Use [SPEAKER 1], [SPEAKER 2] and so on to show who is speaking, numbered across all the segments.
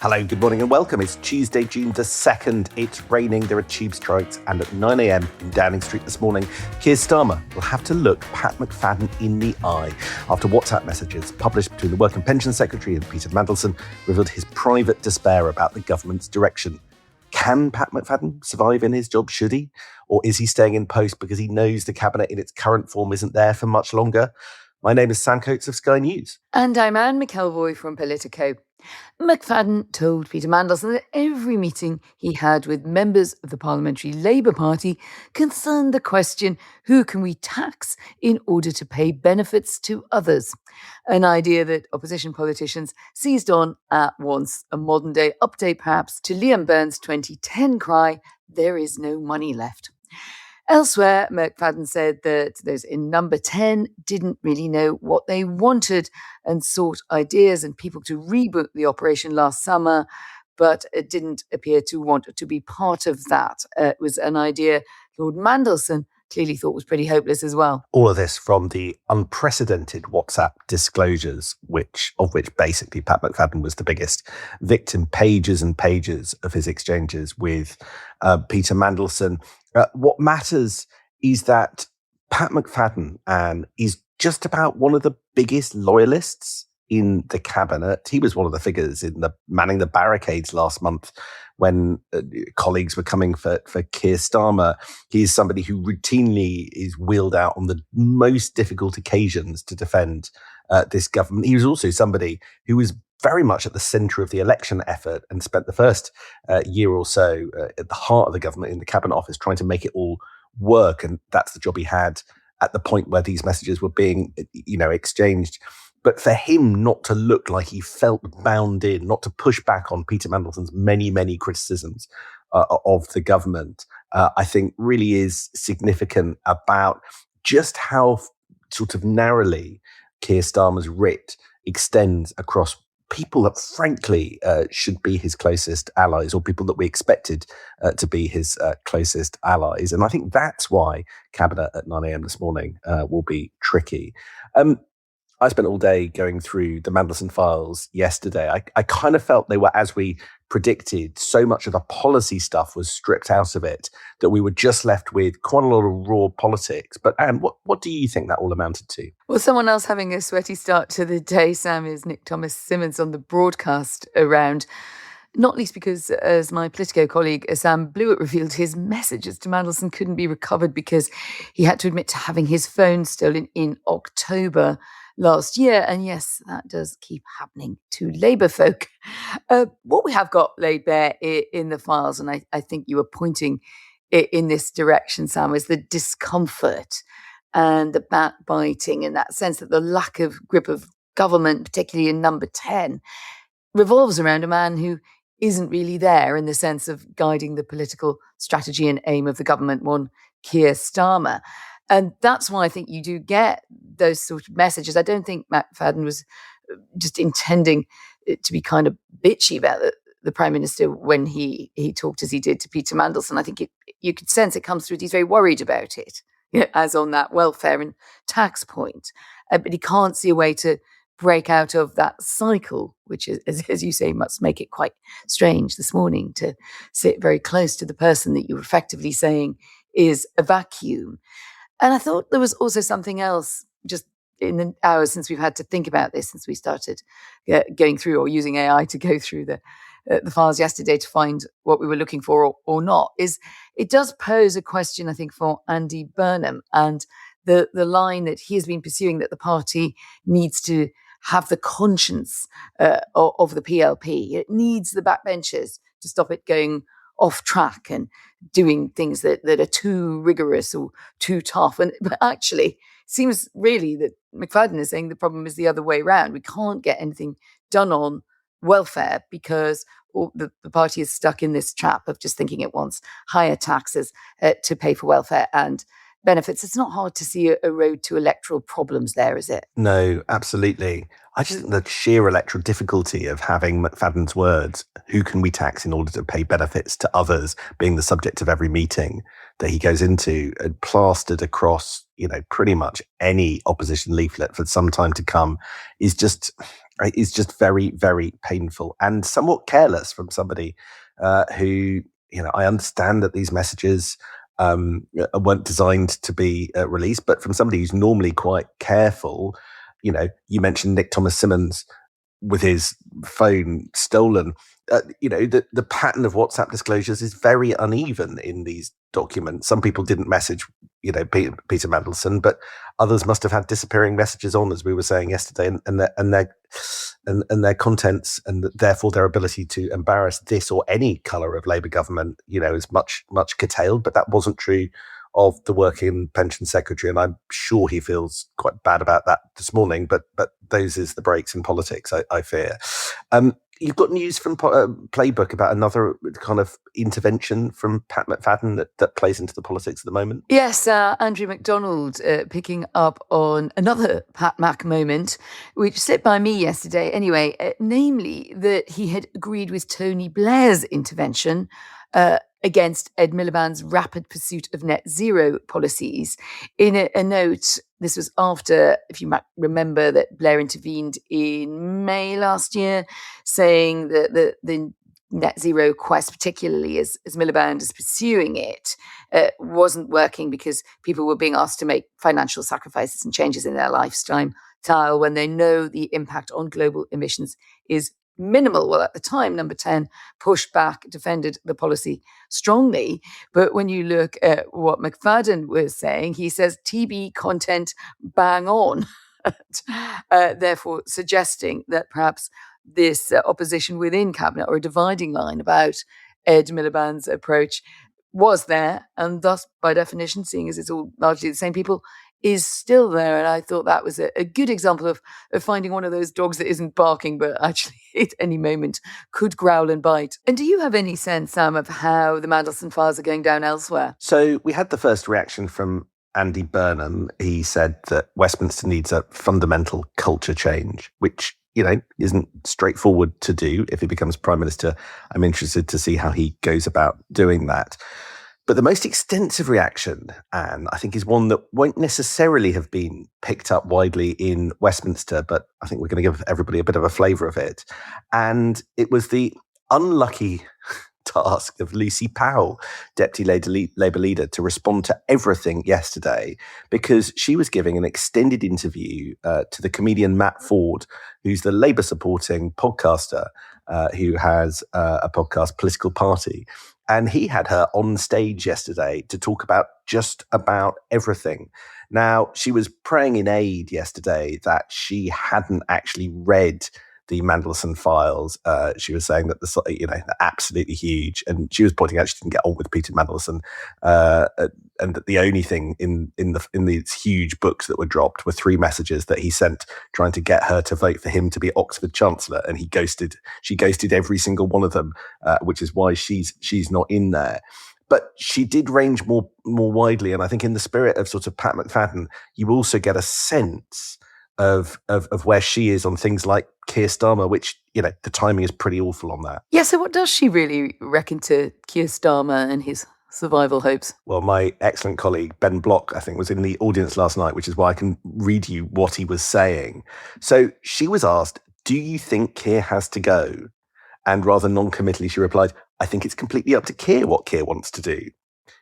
[SPEAKER 1] Hello, good morning and welcome. It's Tuesday, June the 2nd. It's raining, there are tube strikes, and at 9 a.m. in Downing Street this morning, Keir Starmer will have to look Pat McFadden in the eye after WhatsApp messages published between the Work and Pension Secretary and Peter Mandelson revealed his private despair about the government's direction. Can Pat McFadden survive in his job, should he? Or is he staying in post because he knows the cabinet in its current form isn't there for much longer? My name is Sam Coates of Sky News.
[SPEAKER 2] And I'm Anne McElvoy from Politico. McFadden told Peter Mandelson that every meeting he had with members of the Parliamentary Labour Party concerned the question, who can we tax in order to pay benefits to others? An idea that opposition politicians seized on at once, a modern-day update perhaps to Liam Byrne's 2010 cry, "There is no money left." Elsewhere, McFadden said that those in number 10 didn't really know what they wanted and sought ideas and people to reboot the operation last summer, but it didn't appear to want to be part of that. It was an idea Lord Mandelson clearly thought was pretty hopeless as well.
[SPEAKER 1] All of this from the unprecedented WhatsApp disclosures, of which basically Pat McFadden was the biggest victim, pages and pages of his exchanges with Peter Mandelson. What matters is that Pat McFadden is just about one of the biggest loyalists in the cabinet. He was one of the figures in the manning the barricades last month when colleagues were coming for Keir Starmer. He is somebody who routinely is wheeled out on the most difficult occasions to defend this government. He was also somebody who was very much at the centre of the election effort and spent the first year or so at the heart of the government in the Cabinet Office trying to make it all work. And that's the job he had at the point where these messages were being, exchanged. But for him not to look like he felt bound in, not to push back on Peter Mandelson's many, many criticisms of the government, I think really is significant about just how sort of narrowly Keir Starmer's writ extends across people that frankly should be his closest allies, or people that we expected to be his closest allies. And I think that's why Cabinet at 9 a.m. this morning will be tricky. I spent all day going through the Mandelson files yesterday. I kind of felt they were, as we predicted, so much of the policy stuff was stripped out of it that we were just left with quite a lot of raw politics. But Anne, what do you think that all amounted to?
[SPEAKER 2] Well, someone else having a sweaty start to the day, Sam, is Nick Thomas-Symonds on the broadcast around. Not least because, as my Politico colleague Sam Blewett revealed, his messages to Mandelson couldn't be recovered because he had to admit to having his phone stolen in October last year. And yes, that does keep happening to Labour folk. What we have got laid bare in the files, and I think you were pointing in this direction, Sam, is the discomfort and the backbiting, and that sense that the lack of grip of government, particularly in number 10, revolves around a man who isn't really there in the sense of guiding the political strategy and aim of the government, one Keir Starmer. And that's why I think you do get those sort of messages. I don't think McFadden was just intending it to be kind of bitchy about the Prime Minister when he talked as he did to Peter Mandelson. I think you could sense it comes through. He's very worried about it, as on that welfare and tax point. But he can't see a way to break out of that cycle, which is, as you say, must make it quite strange this morning to sit very close to the person that you're effectively saying is a vacuum. And I thought there was also something else just in the hours since we've had to think about this, since we started going through or using AI to go through the files yesterday to find what we were looking for or not, is it does pose a question, I think, for Andy Burnham and the line that he has been pursuing, that the party needs to have the conscience of the PLP. It needs the backbenchers to stop it going off track and doing things that are too rigorous or too tough. But actually, it seems really that McFadden is saying the problem is the other way around. We can't get anything done on welfare because the party is stuck in this trap of just thinking it wants higher taxes to pay for welfare and benefits. It's not hard to see a road to electoral problems there, is it?
[SPEAKER 1] No, absolutely. I just think the sheer electoral difficulty of having McFadden's words, who can we tax in order to pay benefits to others, being the subject of every meeting that he goes into, and plastered across, pretty much any opposition leaflet for some time to come, is just, is just very, very painful and somewhat careless from somebody who, I understand that these messages weren't designed to be released, but from somebody who's normally quite careful, you mentioned Nick Thomas Simmons with his phone stolen. The pattern of WhatsApp disclosures is very uneven in these documents. Some people didn't message, Peter Mandelson, but others must have had disappearing messages on, as we were saying yesterday, and their contents, and therefore their ability to embarrass this or any colour of Labour government, is much, much curtailed. But that wasn't true of the Working Pension Secretary, and I'm sure he feels quite bad about that this morning. But those is the breaks in politics, I fear. You've got news from Playbook about another kind of intervention from Pat McFadden that plays into the politics at the moment.
[SPEAKER 2] Yes, Andrew MacDonald picking up on another Pat Mac moment, which slipped by me yesterday anyway, namely that he had agreed with Tony Blair's intervention against Ed Miliband's rapid pursuit of net zero policies. In a note, this was after, if you might remember, that Blair intervened in May last year, saying that the net zero quest, particularly as Miliband is pursuing it, wasn't working because people were being asked to make financial sacrifices and changes in their lifestyle when they know the impact on global emissions is minimal. Well, at the time, Number 10 pushed back, defended the policy strongly. But when you look at what McFadden was saying, he says TB content bang on, therefore suggesting that perhaps this opposition within Cabinet, or a dividing line about Ed Miliband's approach, was there, and thus, by definition, seeing as it's all largely the same people, is still there. And I thought that was a good example of finding one of those dogs that isn't barking, but actually at any moment could growl and bite. And do you have any sense, Sam, of how the Mandelson files are going down elsewhere?
[SPEAKER 1] So we had the first reaction from Andy Burnham. He said that Westminster needs a fundamental culture change, which isn't straightforward to do if he becomes Prime Minister. I'm interested to see how he goes about doing that. But the most extensive reaction, Anne, I think, is one that won't necessarily have been picked up widely in Westminster, but I think we're going to give everybody a bit of a flavour of it. And it was the unlucky task of Lucy Powell, Deputy Labour leader, to respond to everything yesterday, because she was giving an extended interview to the comedian Matt Ford, who's the Labour supporting podcaster who has a podcast, Political Party. And he had her on stage yesterday to talk about just about everything. Now, she was praying in aid yesterday that she hadn't actually read the Mandelson files. She was saying that they're absolutely huge, and she was pointing out she didn't get on with Peter Mandelson, and that the only thing in these huge books that were dropped were 3 messages that he sent trying to get her to vote for him to be Oxford Chancellor, and she ghosted every single one of them, which is why she's not in there. But she did range more widely, and I think in the spirit of sort of Pat McFadden, you also get a sense of where she is on things like Keir Starmer, which, the timing is pretty awful on that.
[SPEAKER 2] Yeah, so what does she really reckon to Keir Starmer and his survival hopes?
[SPEAKER 1] Well, my excellent colleague, Ben Block, I think, was in the audience last night, which is why I can read you what he was saying. So she was asked, do you think Keir has to go? And rather non-committally, she replied, I think it's completely up to Keir what Keir wants to do.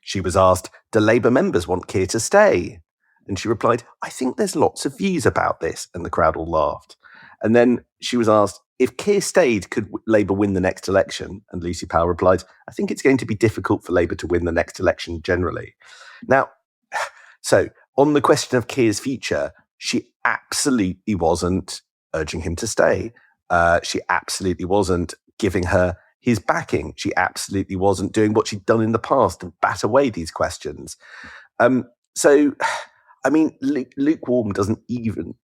[SPEAKER 1] She was asked, do Labour members want Keir to stay? And she replied, I think there's lots of views about this. And the crowd all laughed. And then she was asked, if Keir stayed, could Labour win the next election? And Lucy Powell replied, I think it's going to be difficult for Labour to win the next election generally. Now, so on the question of Keir's future, she absolutely wasn't urging him to stay. She absolutely wasn't giving her his backing. She absolutely wasn't doing what she'd done in the past to bat away these questions. So, I mean, lukewarm doesn't even,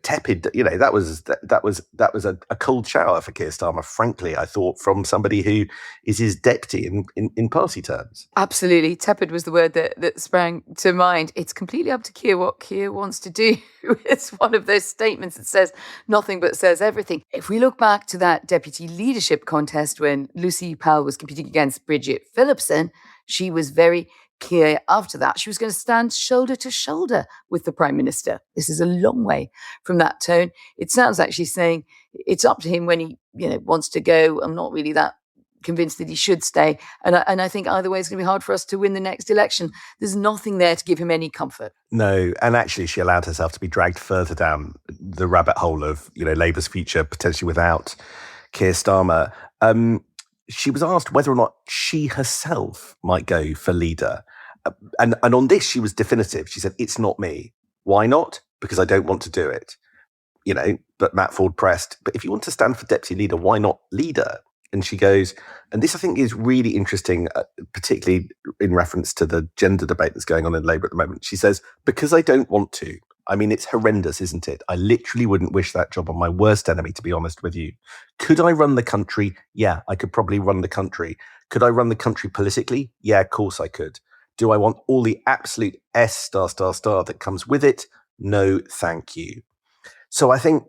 [SPEAKER 1] tepid. That was a cold shower for Keir Starmer. Frankly, I thought, from somebody who is his deputy in party terms.
[SPEAKER 2] Absolutely, tepid was the word that sprang to mind. It's completely up to Keir what Keir wants to do. It's one of those statements that says nothing but says everything. If we look back to that deputy leadership contest when Lucy Powell was competing against Bridget Phillipson, she was very clear after that she was going to stand shoulder to shoulder with the Prime Minister. This is a long way from that tone. It sounds like she's saying, it's up to him when he wants to go. I'm not really that convinced that he should stay. And I think either way, it's going to be hard for us to win the next election. There's nothing there to give him any comfort.
[SPEAKER 1] No, and actually she allowed herself to be dragged further down the rabbit hole of, Labour's future, potentially without Keir Starmer. She was asked whether or not she herself might go for leader. And on this, she was definitive. She said, it's not me. Why not? Because I don't want to do it. But Matt Forde pressed, but if you want to stand for deputy leader, why not leader? And she goes, and this I think is really interesting, particularly in reference to the gender debate that's going on in Labour at the moment. She says, because I don't want to. I mean, it's horrendous, isn't it? I literally wouldn't wish that job on my worst enemy, to be honest with you. Could I run the country? Yeah, I could probably run the country. Could I run the country politically? Yeah, of course I could. Do I want all the absolute S** that comes with it? No, thank you. So I think,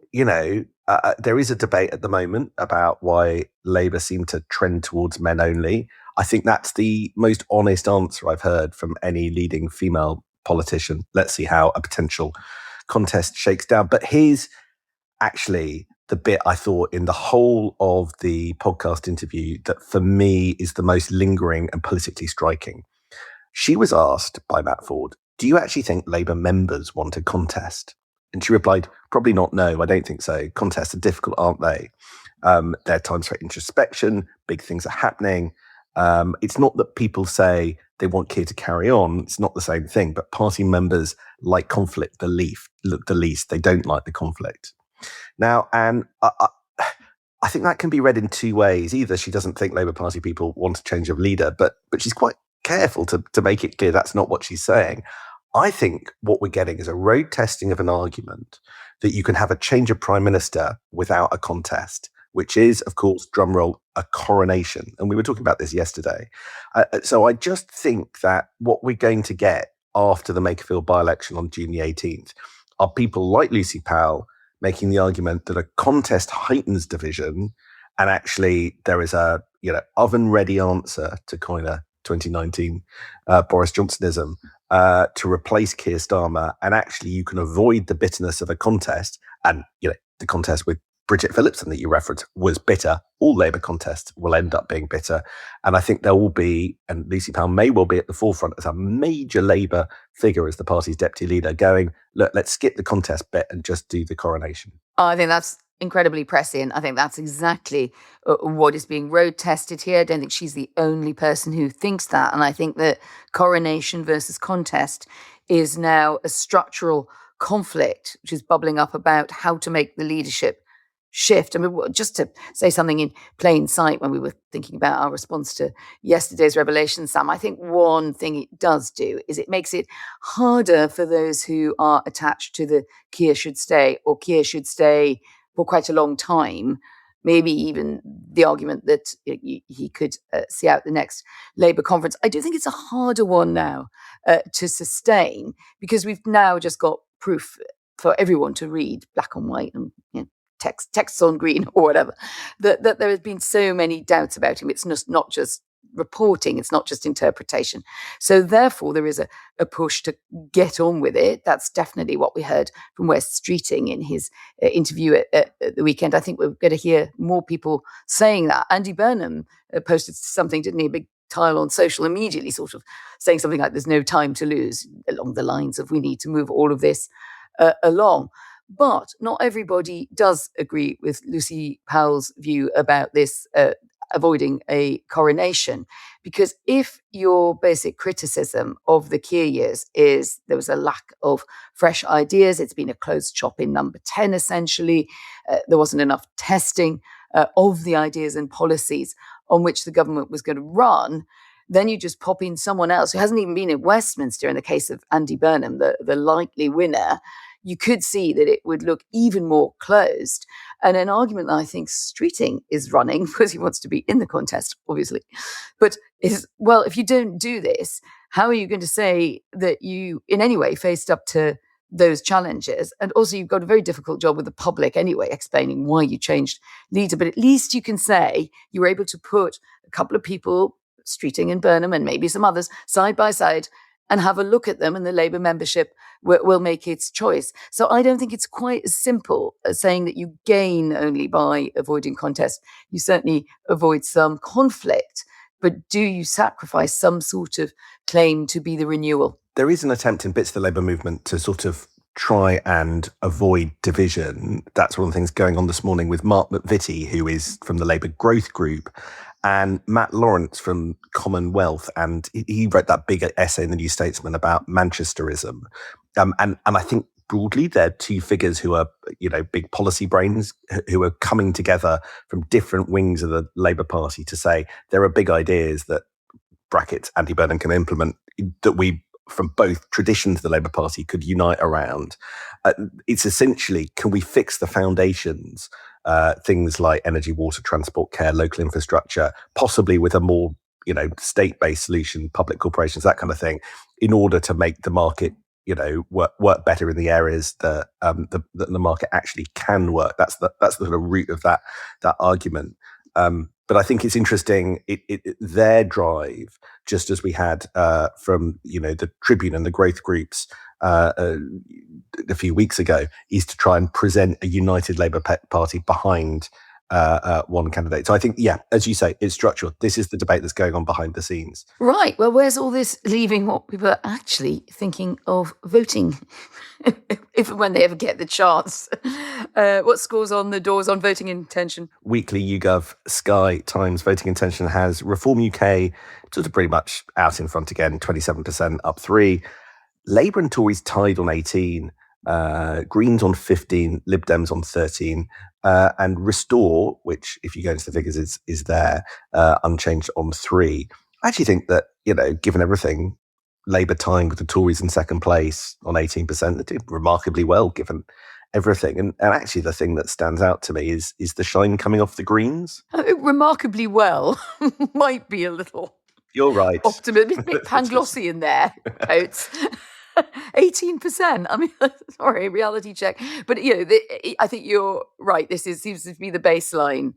[SPEAKER 1] there is a debate at the moment about why Labour seem to trend towards men only. I think that's the most honest answer I've heard from any leading female politician. Let's see how a potential contest shakes down. But here's actually the bit I thought in the whole of the podcast interview that for me is the most lingering and politically striking. She was asked by Matt Forde, do you actually think Labour members want a contest? And she replied, probably not, no, I don't think so. Contests are difficult, aren't they? There are times for introspection, big things are happening. It's not that people say they want Keir to carry on. It's not the same thing, but party members like conflict the least. They don't like the conflict. Now, and I think that can be read in two ways. Either she doesn't think Labour Party people want a change of leader, but she's quite careful to make it clear that's not what she's saying. I think what we're getting is a road testing of an argument that you can have a change of prime minister without a contest, which is, of course, drumroll, a coronation. And we were talking about this yesterday. So I just think that what we're going to get after the Makerfield by-election on June the 18th are people like Lucy Powell making the argument that a contest heightens division, and actually there is a oven-ready answer, to coin a 2019 Boris Johnsonism, to replace Keir Starmer, and actually you can avoid the bitterness of a contest. And the contest with Bridget Phillipson that you referenced was bitter. All Labour contests will end up being bitter, and I think there will be, and Lucy Powell may well be at the forefront as a major Labour figure as the party's deputy leader, going, look, let's skip the contest bit and just do the coronation.
[SPEAKER 2] I think that's incredibly prescient. I think that's exactly what is being road tested here. I don't think she's the only person who thinks that. And I think that coronation versus contest is now a structural conflict which is bubbling up about how to make the leadership shift. I mean, just to say something in plain sight, when we were thinking about our response to yesterday's revelation, Sam, I think one thing it does do is it makes it harder for those who are attached to the Keir should stay or Keir should stay for quite a long time, maybe even the argument that he could see out the next Labour conference. I do think it's a harder one now to sustain, because we've now just got proof for everyone to read, black on white and texts on green or whatever, that there has been so many doubts about him. It's not just reporting, it's not just interpretation. So therefore there is a push to get on with it. That's definitely what we heard from Wes Streeting in his interview at the weekend. I think we're going to hear more people saying that. Andy Burnham posted something, didn't he, a big tile on social immediately, sort of saying something like there's no time to lose, along the lines of we need to move all of this along. But not everybody does agree with Lucy Powell's view about this avoiding a coronation, because if your basic criticism of the Keir years is there was a lack of fresh ideas, it's been a closed shop in number 10 essentially, there wasn't enough testing of the ideas and policies on which the government was going to run, then you just pop in someone else who hasn't even been in Westminster. In the case of Andy Burnham, the likely winner, you could see that it would look even more closed. And an argument that I think Streeting is running, because he wants to be in the contest, obviously, but is, well, if you don't do this, how are you going to say that you in any way faced up to those challenges? And also you've got a very difficult job with the public anyway, explaining why you changed leader. But at least you can say you were able to put a couple of people, Streeting and Burnham and maybe some others, side by side, and have a look at them, and the Labour membership will make its choice. So I don't think it's quite as simple as saying that you gain only by avoiding contest. You certainly avoid some conflict, but do you sacrifice some sort of claim to be the renewal?
[SPEAKER 1] There is an attempt in bits of the Labour movement to sort of try and avoid division. That's one of the things going on this morning with Mark McVitie, who is from the Labour Growth Group, and Matt Lawrence from Commonwealth. And he wrote that big essay in the New Statesman about Manchesterism. And I think broadly, they're two figures who are, big policy brains who are coming together from different wings of the Labour Party to say there are big ideas that brackets Andy Burnham can implement that we, from both traditions of the Labour Party, could unite around. It's essentially, can we fix the foundations, things like energy, water, transport, care, local infrastructure, possibly with a more, state-based solution, public corporations, that kind of thing, in order to make the market, work better in the areas that the market actually can work. That's the sort of root of that argument. But I think it's interesting, their drive, just as we had from the Tribune and the growth groups a few weeks ago, is to try and present a united Labour Party behind one candidate. So I think, as you say, it's structural. This is the debate that's going on behind the scenes.
[SPEAKER 2] Right. Well, where's all this leaving what people are actually thinking of voting, if and when they ever get the chance? What scores on the doors on voting intention?
[SPEAKER 1] Weekly YouGov Sky Times voting intention has Reform UK sort of pretty much out in front again, 27%, up 3. Labour and Tories tied on 18. Greens on 15, Lib Dems on 13, and Restore, which, if you go into the figures, is there, unchanged on 3. I actually think that, given everything, Labour tying with the Tories in second place on 18%, they did remarkably well, given everything. And actually, the thing that stands out to me is the shine coming off the Greens.
[SPEAKER 2] Remarkably well might be a little...
[SPEAKER 1] You're right.
[SPEAKER 2] Optimism, Panglossy in there, Coates. 18%. I mean, sorry, reality check. But, I think you're right. This seems to be the baseline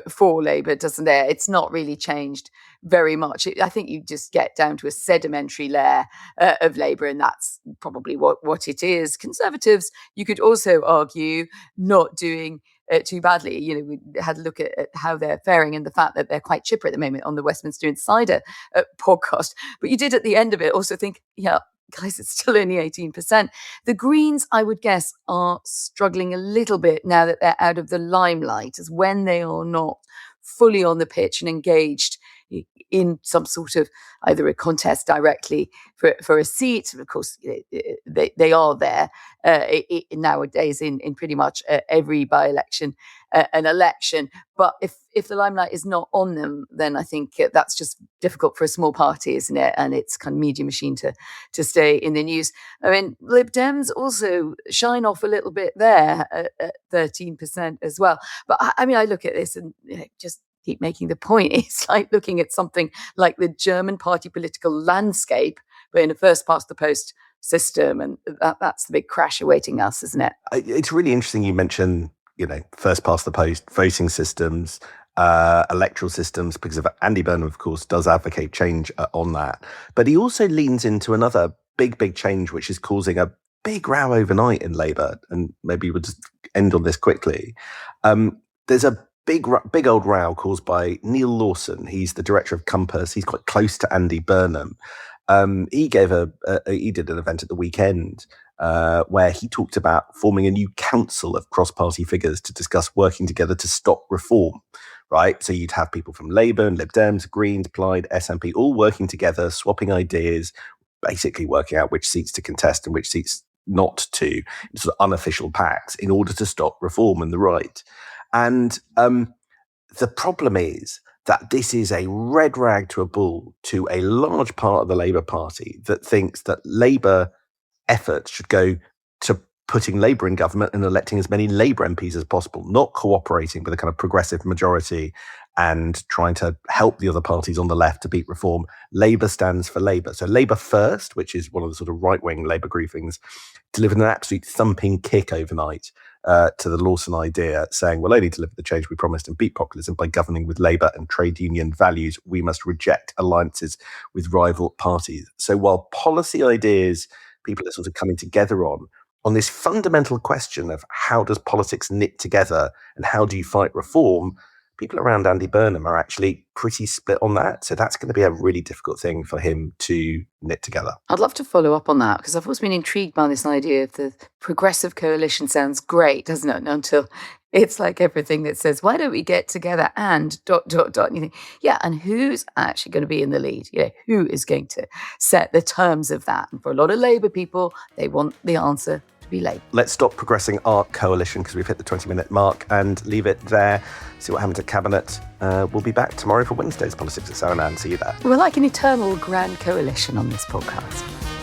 [SPEAKER 2] for Labour, doesn't it? It's not really changed very much. I think you just get down to a sedimentary layer of Labour, and that's probably what it is. Conservatives, you could also argue, not doing too badly. We had a look at how they're faring and the fact that they're quite chipper at the moment on the Westminster Insider podcast. But you did at the end of it also think, guys, it's still only 18%. The Greens, I would guess, are struggling a little bit now that they're out of the limelight, as when they are not fully on the pitch and engaged in some sort of either a contest directly for a seat. Of course, they are there nowadays in pretty much every by-election an election. But if the limelight is not on them, then I think that's just difficult for a small party, isn't it? And it's kind of media machine to stay in the news. I mean, Lib Dems also shine off a little bit there at 13% as well. But I mean, I look at this and just keep making the point. It's like looking at something like the German party political landscape, but in a first past the post system. And that's the big crash awaiting us, isn't it?
[SPEAKER 1] It's really interesting you mention, first past the post voting systems, electoral systems, because of Andy Burnham, of course, does advocate change on that. But he also leans into another big change, which is causing a big row overnight in Labour. And maybe we'll just end on this quickly. There's a big old row caused by Neil Lawson. He's the director of Compass. He's quite close to Andy Burnham. He did an event at the weekend where he talked about forming a new council of cross-party figures to discuss working together to stop reform, right? So you'd have people from Labour and Lib Dems, Greens, Plaid, SNP, all working together, swapping ideas, basically working out which seats to contest and which seats not to, sort of unofficial pacts, in order to stop reform and the right. And the problem is that this is a red rag to a bull to a large part of the Labour Party that thinks that Labour efforts should go to putting Labour in government and electing as many Labour MPs as possible, not cooperating with a kind of progressive majority and trying to help the other parties on the left to beat reform. Labour stands for Labour. So Labour First, which is one of the sort of right-wing Labour groupings, delivered an absolute thumping kick overnight to the Lawson idea, saying we'll only deliver the change we promised and beat populism by governing with Labour and trade union values. We must reject alliances with rival parties. So while policy ideas people are sort of coming together on this fundamental question of how does politics knit together and how do you fight reform, people around Andy Burnham are actually pretty split on that. So that's going to be a really difficult thing for him to knit together.
[SPEAKER 2] I'd love to follow up on that because I've always been intrigued by this idea of the progressive coalition. Sounds great, doesn't it? Until it's like everything that says, why don't we get together and ... And you think, yeah, and who's actually going to be in the lead? Who is going to set the terms of that? And for a lot of Labour people, they want the answer to be Labour.
[SPEAKER 1] Let's stop progressing our coalition because we've hit the 20-minute mark and leave it there. See what happens at Cabinet. We'll be back tomorrow for Wednesday's Politics at Sarah and Anne. See you there.
[SPEAKER 2] We're like an eternal grand coalition on this podcast.